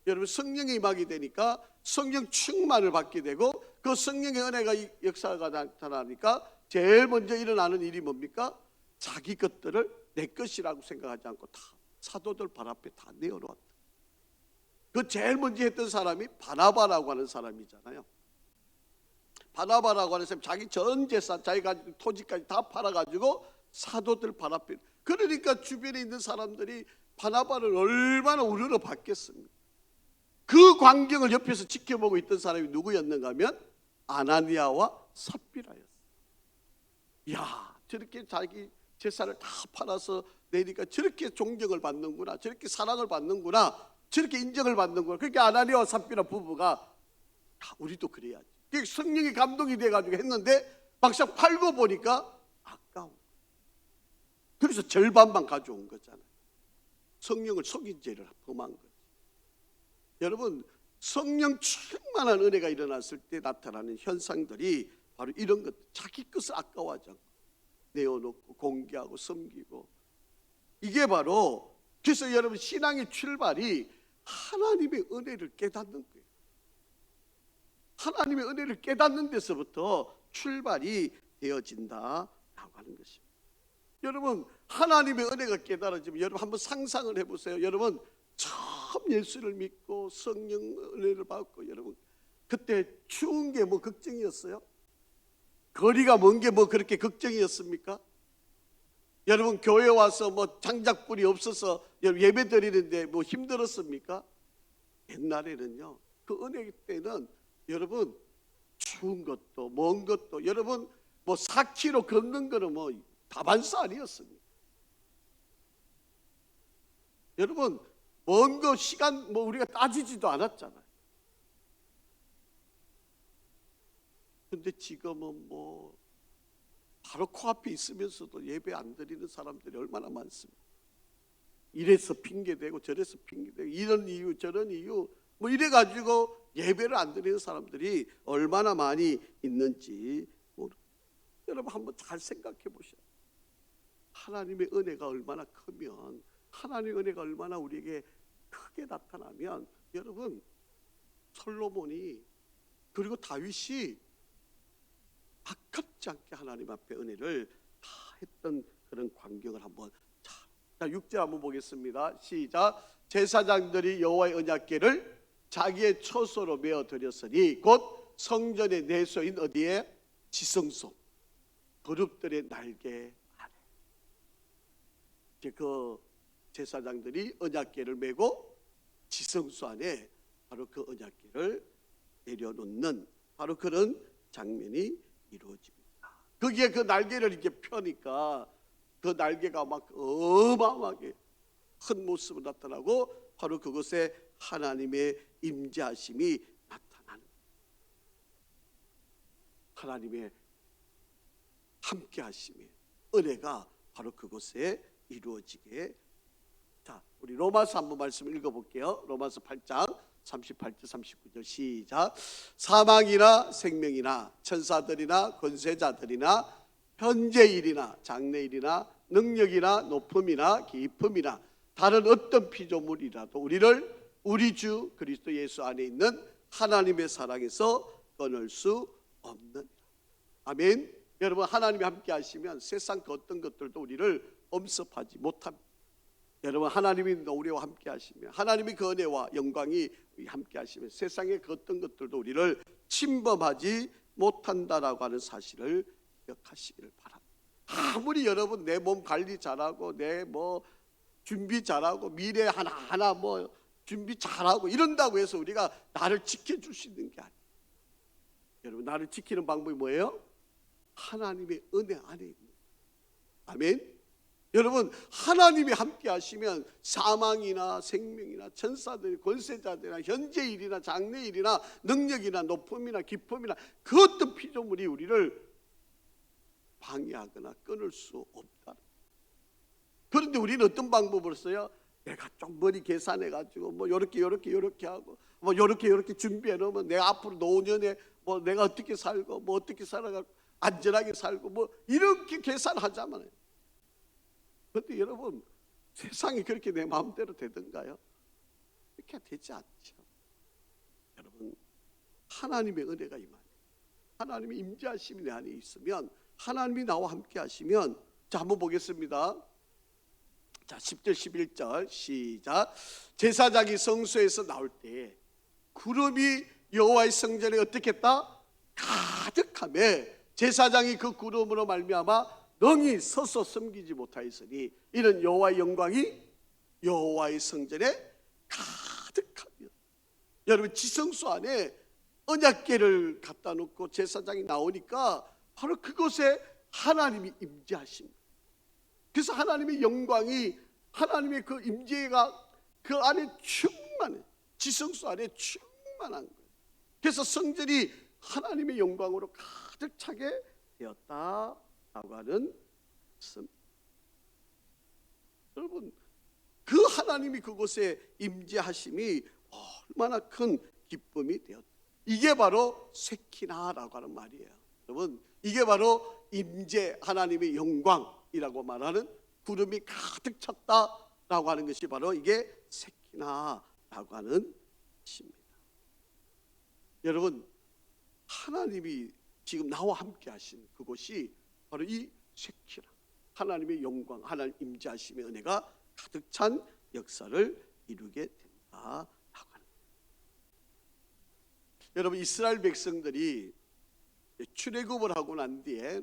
[SPEAKER 1] 여러분 성령이 임하게 되니까 성령 충만을 받게 되고 그 성령의 은혜가 역사가 나타나니까 제일 먼저 일어나는 일이 뭡니까? 자기 것들을 내 것이라고 생각하지 않고 다 사도들 발 앞에 다 내어놓았다. 그 제일 먼저 했던 사람이 바나바라고 하는 사람이잖아요. 바나바라고 하는 사람이 자기 전 재산, 자기 가진 토지까지 다 팔아가지고 사도들 발 앞에, 그러니까 주변에 있는 사람들이 바나바를 얼마나 우러러 봤겠습니까? 그 광경을 옆에서 지켜보고 있던 사람이 누구였는가 하면 아나니아와 삽비라였어요. 이야, 저렇게 자기 재산을 다 팔아서 내니까 저렇게 존경을 받는구나, 저렇게 사랑을 받는구나, 저렇게 인정을 받는구나. 그렇게 아나니아와 삽비라 부부가 우리도 그래야지, 성령이 감동이 돼가지고 했는데 막상 팔고 보니까 아까워. 그래서 절반만 가져온 거잖아요. 성령을 속인 죄를 범한 거죠. 여러분, 성령 충만한 은혜가 일어났을 때 나타나는 현상들이 바로 이런 것. 자기 것을 아까워하지 않고 내어놓고 공개하고 섬기고, 이게 바로, 그래서 여러분 신앙의 출발이 하나님의 은혜를 깨닫는 거예요. 하나님의 은혜를 깨닫는 데서부터 출발이 되어진다라고 하는 것입니다. 여러분, 하나님의 은혜가 깨달아지면 여러분 한번 상상을 해보세요. 여러분 처음 예수를 믿고 성령 은혜를 받고, 여러분 그때 추운 게 뭐 걱정이었어요? 거리가 먼 게 뭐 그렇게 걱정이었습니까? 여러분 교회 와서 뭐 장작불이 없어서 예배 드리는데 뭐 힘들었습니까? 옛날에는요, 그 은혜 때는 여러분 추운 것도 먼 것도, 여러분 뭐 4km 걷는 거는 뭐 다반사 아니었습니까? 여러분 먼 거 시간 뭐 우리가 따지지도 않았잖아요. 근데 지금은 뭐 바로 코앞에 있으면서도 예배 안 드리는 사람들이 얼마나 많습니까? 이래서 핑계대고 저래서 핑계대고, 이런 이유 저런 이유 뭐 이래가지고 예배를 안 드리는 사람들이 얼마나 많이 있는지 모르겠어요. 여러분 한번 잘 생각해 보셔요. 하나님의 은혜가 얼마나 크면, 하나님의 은혜가 얼마나 우리에게 크게 나타나면, 여러분 솔로몬이 그리고 다윗이 아깝지 않게 하나님 앞에 은혜를 다 했던 그런 광경을 한번, 자 6절 한번 보겠습니다. 시작. 제사장들이 여호와의 언약궤를 자기의 처소로 메어 드렸으니 곧 성전의 내소인 어디에? 지성소, 그룹들의 날개 아래. 이제 그 제사장들이 언약궤를 메고 지성소 안에 바로 그 언약궤를 내려놓는 바로 그런 장면이 이루어집니다. 거기에 그 날개를 이렇게 펴니까 그 날개가 막 어마어마하게 큰 모습으로 나타나고, 바로 그곳에 하나님의 임재하심이 나타나는, 하나님의 함께하심의 은혜가 바로 그곳에 이루어지게. 자, 우리 로마서 한번 말씀 읽어볼게요. 로마서 8장 38절 39절 시작. 사망이나 생명이나 천사들이나 권세자들이나 현재일이나 장래일이나 능력이나 높음이나 깊음이나 다른 어떤 피조물이라도 우리를 우리 주 그리스도 예수 안에 있는 하나님의 사랑에서 끊을 수 없는. 아멘. 여러분 하나님이 함께 하시면 세상 그 어떤 것들도 우리를 엄습하지 못합니다. 여러분 하나님이 우리와 함께 하시면, 하나님의 그 은혜와 영광이 함께 하시면 세상의 그 어떤 것들도 우리를 침범하지 못한다라고 하는 사실을 기억하시기를 바랍니다. 아무리 여러분 내 몸 관리 잘하고 내 뭐 준비 잘하고 미래 하나하나 뭐 준비 잘하고 이런다고 해서 우리가 나를 지켜줄 수 있는 게 아니에요. 여러분 나를 지키는 방법이 뭐예요? 하나님의 은혜 안에 있는 거예요. 아멘. 여러분 하나님이 함께 하시면 사망이나 생명이나 천사들, 권세자들이나 현재일이나 장래일이나 능력이나 높음이나 깊음이나 그 어떤 피조물이 우리를 방해하거나 끊을 수 없다. 그런데 우리는 어떤 방법을 써요? 내가 좀 머리 계산해가지고 뭐 요렇게 하고 뭐 요렇게 준비해 놓으면 내가 앞으로 노년에 뭐 내가 어떻게 살고 뭐 어떻게 살아가고 안전하게 살고 뭐 이렇게 계산하자면. 그런데 여러분 세상이 그렇게 내 마음대로 되던가요? 그렇게 되지 않죠. 여러분 하나님의 은혜가 임하네, 하나님의 임재하심이 내 안에 있으면, 하나님이 나와 함께 하시면, 자 한번 보겠습니다. 자 10절 11절 시작. 제사장이 성소에서 나올 때 구름이 여호와의 성전에 어떻게 했다? 가득하며 제사장이 그 구름으로 말미암아 능히 서서 섬기지 못하였으니 이는 여호와의 영광이 여호와의 성전에 가득하며. 여러분 지성소 안에 언약궤를 갖다 놓고 제사장이 나오니까 바로 그곳에 하나님이 임재하십니다. 그래서 하나님의 영광이, 하나님의 그 임재가 그 안에 충만해, 지성소 안에 충만한 거예요. 그래서 성전이 하나님의 영광으로 가득 차게 되었다라고 하는 말씀. 여러분, 그 하나님이 그곳에 임재하심이 얼마나 큰 기쁨이 되었다. 이게 바로 쉐키나라고 하는 말이에요. 여러분, 이게 바로 임재, 하나님의 영광이라고 말하는, 구름이 가득 찼다라고 하는 것이 바로 이게 쉐키나라고 하는 것입니다. 여러분, 하나님이 지금 나와 함께 하신 그곳이 바로 이 쉐키나, 하나님의 영광, 하나님 임재하심의 은혜가 가득 찬 역사를 이루게 된다라고 하는 거예요. 여러분, 이스라엘 백성들이 출애굽을 하고 난 뒤에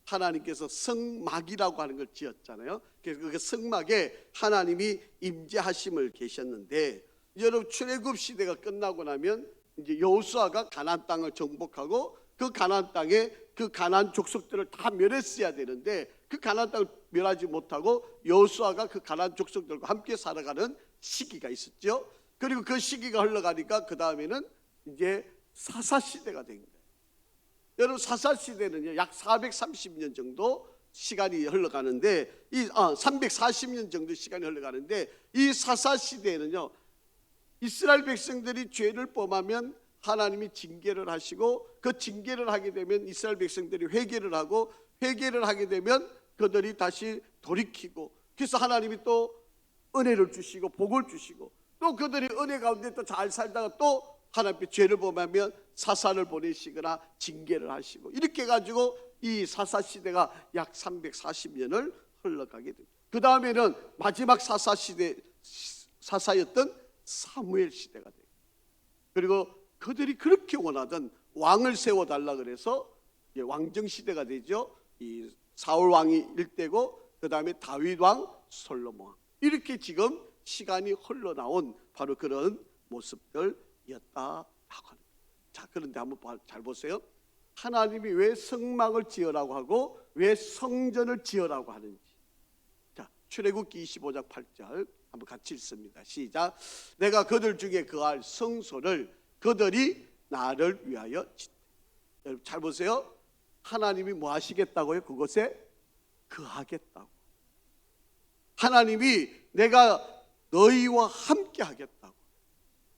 [SPEAKER 1] 하나님께서 성막이라고 하는 걸 지었잖아요. 그래서 그 성막에 하나님이 임재하심을 계셨는데, 여러분, 출애굽 시대가 끝나고 나면 이제 여호수아가 가나안 땅을 정복하고 그 가나안 땅에 그 가나안 족속들을 다 멸했어야 되는데, 그 가나안 땅을 멸하지 못하고 여호수아가 그 가나안 족속들과 함께 살아가는 시기가 있었죠. 그리고 그 시기가 흘러가니까 그 다음에는 이제 사사 시대가 된 거예요. 여러분, 사사 시대는요, 약 430년 정도 시간이 흘러가는데, 340년 정도 시간이 흘러가는데, 이 사사 시대에는요, 이스라엘 백성들이 죄를 범하면 하나님이 징계를 하시고, 그 징계를 하게 되면 이스라엘 백성들이 회개를 하고, 회개를 하게 되면 그들이 다시 돌이키고, 그래서 하나님이 또 은혜를 주시고 복을 주시고, 또 그들이 은혜 가운데 또 잘 살다가 또 하나님께 죄를 범하면 사사를 보내시거나 징계를 하시고, 이렇게 해가지고 이 사사 시대가 약 340년을 흘러가게 됩니다. 그 다음에는 마지막 사사 시대, 사사였던 사무엘 시대가 돼요. 그리고 그들이 그렇게 원하던 왕을 세워달라 그래서 왕정 시대가 되죠. 이 사울 왕이 일대고, 그 다음에 다윗 왕, 솔로몬 왕, 이렇게 지금 시간이 흘러나온 바로 그런 모습들이었다라고 합니다. 자, 그런데 한번 잘 보세요. 하나님이 왜 성막을 지으라고 하고 왜 성전을 지으라고 하는지. 자, 출애굽기 25장 8절 한번 같이 읽습니다. 시작. 내가 그들 중에 거할 성소를 그들이 나를 위하여 짓되. 여러분 잘 보세요. 하나님이 뭐 하시겠다고요? 그곳에 거하겠다고. 하나님이 내가 너희와 함께 하겠다고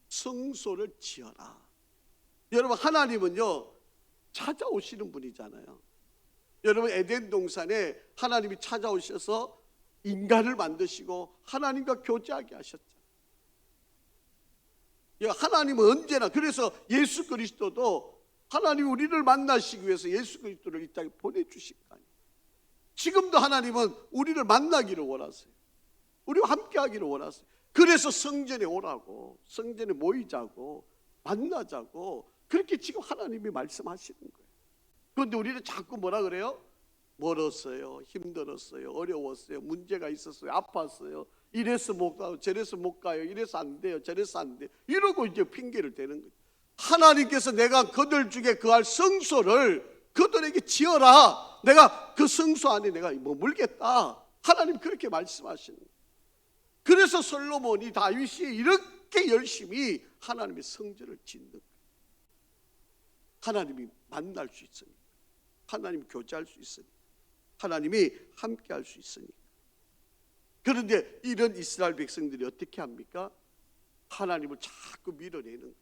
[SPEAKER 1] 성소를 지어라. 여러분, 하나님은요 찾아오시는 분이잖아요. 여러분, 에덴 동산에 하나님이 찾아오셔서 인간을 만드시고 하나님과 교제하게 하셨잖아요. 하나님은 언제나, 그래서 예수 그리스도도 하나님이 우리를 만나시기 위해서 예수 그리스도를 이 땅에 보내주신 거 아니에요. 지금도 하나님은 우리를 만나기를 원하세요. 우리와 함께 하기를 원하세요. 그래서 성전에 오라고, 성전에 모이자고, 만나자고, 그렇게 지금 하나님이 말씀하시는 거예요. 그런데 우리는 자꾸 뭐라 그래요? 멀었어요, 힘들었어요, 어려웠어요, 문제가 있었어요, 아팠어요, 이래서 못 가요, 저래서 못 가요, 이래서 안 돼요, 저래서 안 돼요, 이러고 이제 핑계를 대는 거예요. 하나님께서 내가 그들 중에 거할 성소를 그들에게 지어라, 내가 그 성소 안에 내가 머물겠다, 하나님 그렇게 말씀하시는 거예요. 그래서 솔로몬이, 다윗이 이렇게 열심히 하나님의 성전을 짓는 거예요. 하나님이 만날 수 있으니까, 하나님 교제할 수 있으니까, 하나님이 함께 할 수 있으니까. 그런데 이런 이스라엘 백성들이 어떻게 합니까? 하나님을 자꾸 밀어내는 거예요.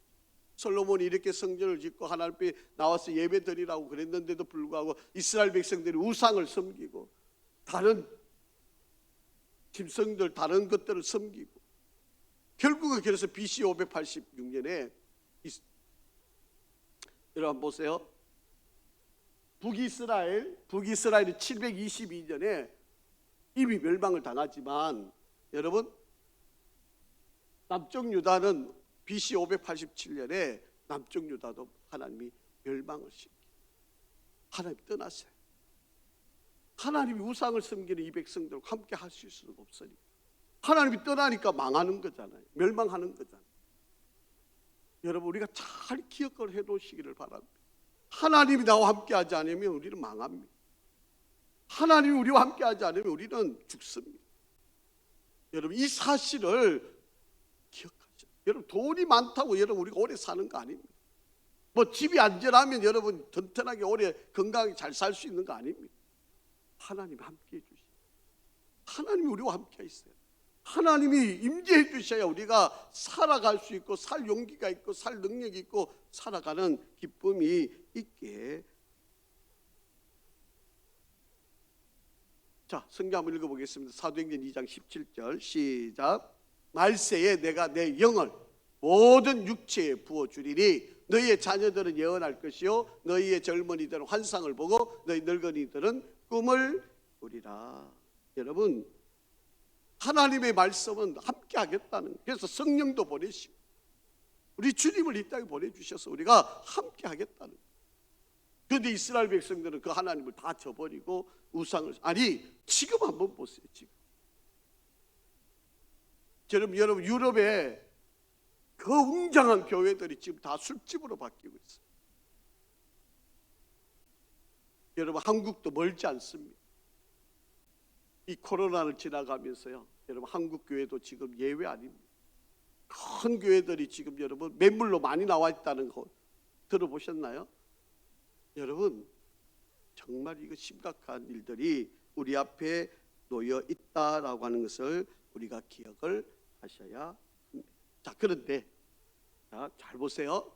[SPEAKER 1] 솔로몬이 이렇게 성전을 짓고 하나님 앞에 나와서 예배 드리라고 그랬는데도 불구하고 이스라엘 백성들이 우상을 섬기고 다른 짐승들, 다른 것들을 섬기고, 결국은 그래서 BC 586년에 여러분 보세요. 북이스라엘이 722년에 이미 멸망을 당하지만, 여러분, 남쪽 유다는 BC 587년에 남쪽 유다도 하나님이 멸망을 시키고 하나님이 떠나세요. 하나님이 우상을 섬기는 이 백성들과 함께 할 수 있을 수가 없으니까, 하나님이 떠나니까 망하는 거잖아요. 멸망하는 거잖아요. 여러분, 우리가 잘 기억을 해 놓으시기를 바랍니다. 하나님이 나와 함께 하지 않으면 우리는 망합니다. 하나님이 우리와 함께 하지 않으면 우리는 죽습니다. 여러분, 이 사실을 기억하죠. 여러분, 돈이 많다고 여러분 우리가 오래 사는 거 아닙니다. 뭐 집이 안전하면 여러분 튼튼하게 오래 건강하게 잘 살 수 있는 거 아닙니다. 하나님이 함께 해주시죠. 하나님이 우리와 함께 있어요. 하나님이 임재해 주셔야 우리가 살아갈 수 있고 살 용기가 있고 살 능력이 있고 살아가는 기쁨이 있게. 자, 성경 한번 읽어보겠습니다. 사도행전 2장 17절 시작. 말세에 내가 내 영을 모든 육체에 부어주리니 너희의 자녀들은 예언할 것이요 너희의 젊은이들은 환상을 보고 너희 늙은이들은 꿈을 꾸리라. 여러분, 하나님의 말씀은 함께 하겠다는, 그래서 성령도 보내시고 우리 주님을 이 땅에 보내주셔서 우리가 함께 하겠다는. 그런데 이스라엘 백성들은 그 하나님을 다 저버리고 우상을, 아니 지금 한번 보세요. 지금 여러분 유럽에 그 웅장한 교회들이 지금 다 술집으로 바뀌고 있어요. 여러분 한국도 멀지 않습니다. 이 코로나를 지나가면서요, 여러분 한국 교회도 지금 예외 아닙니다. 큰 교회들이 지금 여러분 매물로 많이 나와 있다는 거 들어보셨나요? 여러분 정말 이거 심각한 일들이 우리 앞에 놓여 있다라고 하는 것을 우리가 기억을 하셔야 합니다. 자, 그런데 잘 보세요.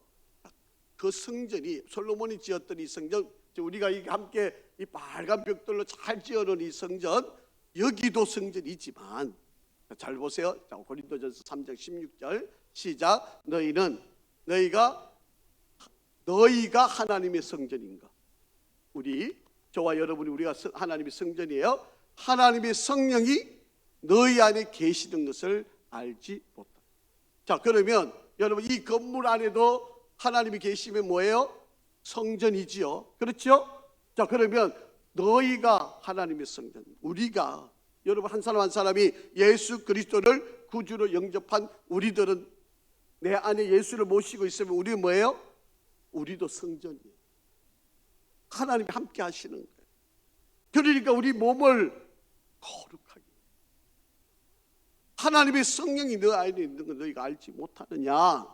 [SPEAKER 1] 그 성전이 솔로몬이 지었던 이 성전, 우리가 함께 이 빨간 벽돌로 잘 지어놓은 이 성전, 여기도 성전이지만 잘 보세요. 자, 고린도전서 3장 16절 시작. 너희가 하나님의 성전인가? 저와 여러분이 우리가 하나님의 성전이에요. 하나님의 성령이 너희 안에 계시는 것을 알지 못한다. 자, 그러면 여러분 이 건물 안에도 하나님이 계시면 뭐예요? 성전이지요. 그렇죠? 자, 그러면 너희가 하나님의 성전, 우리가, 여러분 한 사람 한 사람이 예수 그리스도를 구주로 영접한 우리들은, 내 안에 예수를 모시고 있으면 우리는 뭐예요? 우리도 성전이에요. 하나님이 함께 하시는 거예요. 그러니까 우리 몸을 거룩하게, 하나님의 성령이 너 안에 있는 걸 너희가 알지 못하느냐,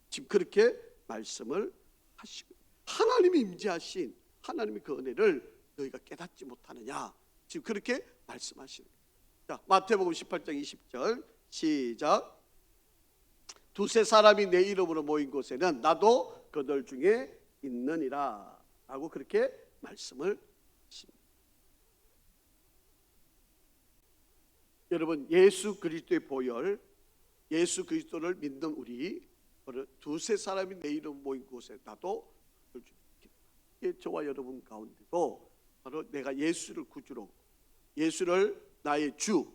[SPEAKER 1] 지금 그렇게 말씀을 하시고, 하나님이 임재하신 하나님의 그 은혜를 너희가 깨닫지 못하느냐, 지금 그렇게 말씀하시는 거예요. 자, 마태복음 18장 20절 시작. 두세 사람이 내 이름으로 모인 곳에는 나도 그들 중에 있느니라 라고 그렇게 말씀을 하십니다. 여러분, 예수 그리스도의 보혈, 예수 그리스도를 믿는 우리, 두세 사람이 내 이름 모인 곳에 나도 그들 중에 있겠다. 저와 여러분 가운데도 바로 내가 예수를 구주로, 예수를 나의 주,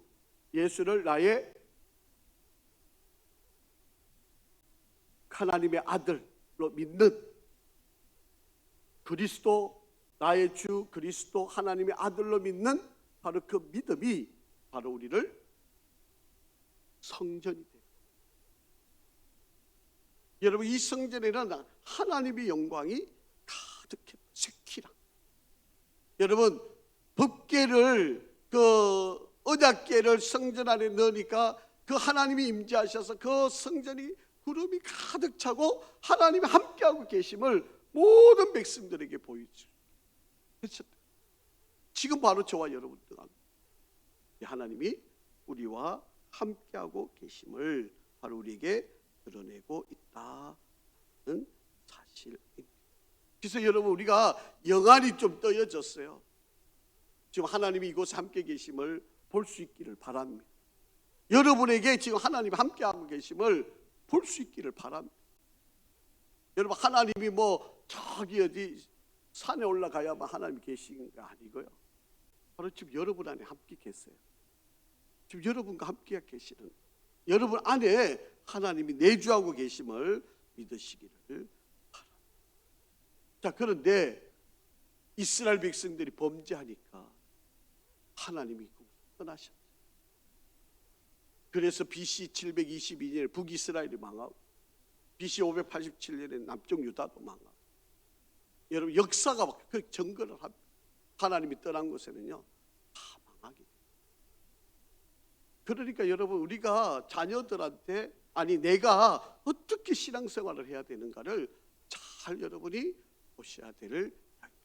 [SPEAKER 1] 예수를 나의 하나님의 아들로 믿는, 그리스도 나의 주 그리스도 하나님의 아들로 믿는 바로 그 믿음이 바로 우리를 성전이 돼요. 여러분, 이 성전에는 하나님의 영광이 가득해요. 스키랑, 여러분 법궤를, 그 언약궤를 성전 안에 넣으니까 그 하나님이 임재하셔서 그 성전이 구름이 가득 차고 하나님이 함께하고 계심을 모든 백성들에게 보이죠. 그렇죠? 지금 바로 저와 여러분 동안 하나님이 우리와 함께하고 계심을 바로 우리에게 드러내고 있다는 사실입니다. 그래서 여러분, 우리가 영안이 좀 떠여졌어요. 지금 하나님이 이곳에 함께 계심을 볼 수 있기를 바랍니다. 여러분에게 지금 하나님이 함께하고 계심을 볼 수 있기를 바랍니다. 여러분, 하나님이 뭐 저기 어디 산에 올라가야만 하나님이 계신 거 아니고요. 바로 지금 여러분 안에 함께 계세요. 지금 여러분과 함께 계시는, 여러분 안에 하나님이 내주하고 계심을 믿으시기를 바랍니다. 자, 그런데 이스라엘 백성들이 범죄하니까 하나님이 떠나셨죠. 그래서 BC 722년에 북이스라엘이 망하고 BC 587년에 남쪽 유다도 망하고, 여러분 역사가 그 증거를 합니다. 하나님이 떠난 곳에는요 다 망하게 돼요. 그러니까 여러분, 우리가 자녀들한테, 아니 내가 어떻게 신앙생활을 해야 되는가를 잘 여러분이 보셔야 될.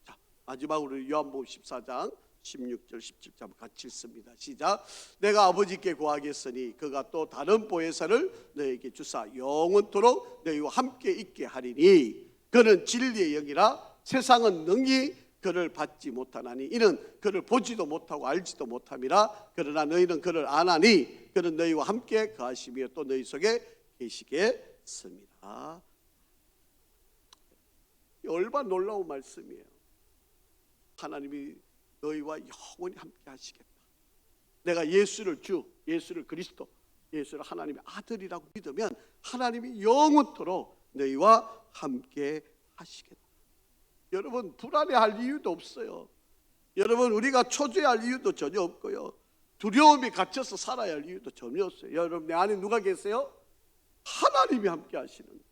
[SPEAKER 1] 자, 마지막으로 요한복음 14장 16절 17절 같이 읽습니다. 시작. 내가 아버지께 구하겠으니 그가 또 다른 보혜사를 너에게 주사 영원토록 너희와 함께 있게 하리니 그는 진리의 영이라 세상은 능히 그를 받지 못하나니 이는 그를 보지도 못하고 알지도 못함이라. 그러나 너희는 그를 아나니 그는 너희와 함께 거하시며 또 너희 속에 계시겠습니다. 얼마나 놀라운 말씀이에요. 하나님이 너희와 영원히 함께 하시겠다. 내가 예수를 그리스도, 예수를 하나님의 아들이라고 믿으면 하나님이 영원토록 너희와 함께 하시겠다. 여러분 불안해할 이유도 없어요. 여러분 우리가 초조해할 이유도 전혀 없고요. 두려움이 갇혀서 살아야 할 이유도 전혀 없어요. 여러분 내 안에 누가 계세요? 하나님이 함께 하시는데.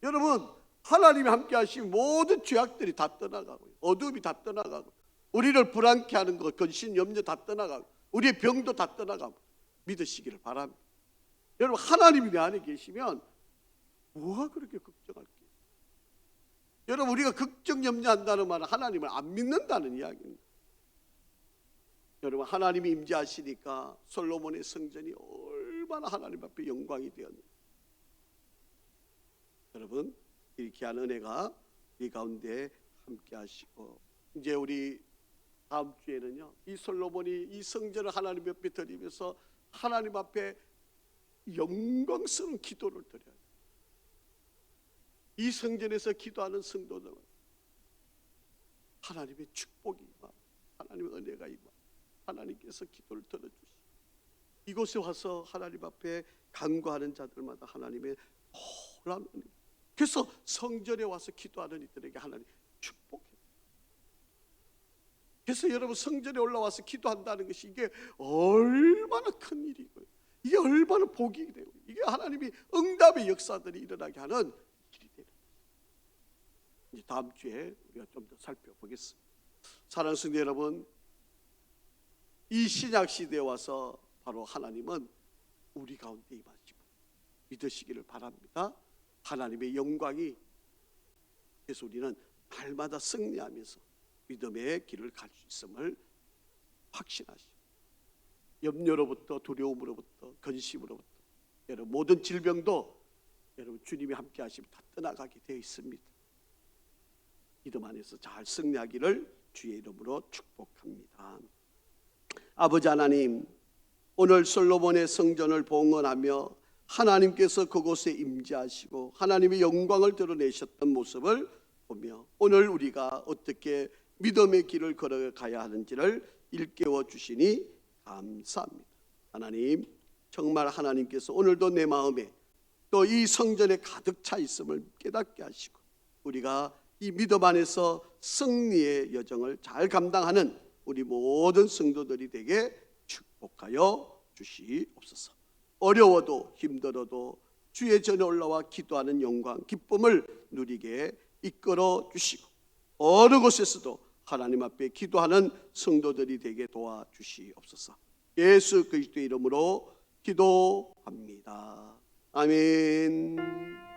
[SPEAKER 1] 여러분 하나님이 함께 하시면 모든 죄악들이 다 떠나가고요. 어둠이 다 떠나가고 우리를 불안케 하는 것, 근심, 염려 다 떠나가고 우리의 병도 다 떠나가고 믿으시기를 바랍니다. 여러분 하나님이 내 안에 계시면 뭐가 그렇게 걱정할 게? 여러분 우리가 걱정 염려한다는 말은 하나님을 안 믿는다는 이야기입니다. 여러분 하나님이 임재하시니까 솔로몬의 성전이 얼마나 하나님 앞에 영광이 되었는지. 여러분 이렇게 한 은혜가 이 가운데 함께 하시고 이제 우리 다음 주에는요 이 솔로몬이 이 성전을 하나님 옆에 드리면서 하나님 앞에 영광스러운 기도를 드려요. 이 성전에서 기도하는 성도들 하나님의 축복이 임하고 하나님의 은혜가 임하고 하나님께서 기도를 들어주시고 이곳에 와서 하나님 앞에 간구하는 자들마다 하나님의 놀라운 은혜. 그래서 성전에 와서 기도하는 이들에게 하나님 축복해요. 그래서 여러분 성전에 올라와서 기도한다는 것이 이게 얼마나 큰 일이고요. 이게 얼마나 복이 되고 이게 하나님이 응답의 역사들이 일어나게 하는 일이 되는 거예요. 이제 다음 주에 우리가 좀 더 살펴보겠습니다. 사랑하는 성도 여러분, 이 신약 시대에 와서 바로 하나님은 우리 가운데 임하시고 믿으시기를 바랍니다. 하나님의 영광이 그래서 우리는 날마다 승리하면서 믿음의 길을 갈 수 있음을 확신하시고 염려로부터 두려움으로부터 근심으로부터 여러분 모든 질병도 여러분 주님이 함께 하시면 다 떠나가게 되어 있습니다. 믿음 안에서 잘 승리하기를 주의 이름으로 축복합니다. 아버지 하나님, 오늘 솔로몬의 성전을 봉헌하며 하나님께서 그곳에 임재하시고 하나님의 영광을 드러내셨던 모습을 보며 오늘 우리가 어떻게 믿음의 길을 걸어가야 하는지를 일깨워 주시니 감사합니다. 하나님, 정말 하나님께서 오늘도 내 마음에 또 이 성전에 가득 차 있음을 깨닫게 하시고 우리가 이 믿음 안에서 승리의 여정을 잘 감당하는 우리 모든 성도들이 되게 축복하여 주시옵소서. 어려워도 힘들어도 주의 전에 올라와 기도하는 영광, 기쁨을 누리게 이끌어 주시고 어느 곳에서도 하나님 앞에 기도하는 성도들이 되게 도와주시옵소서. 예수 그리스도의 이름으로 기도합니다. 아멘.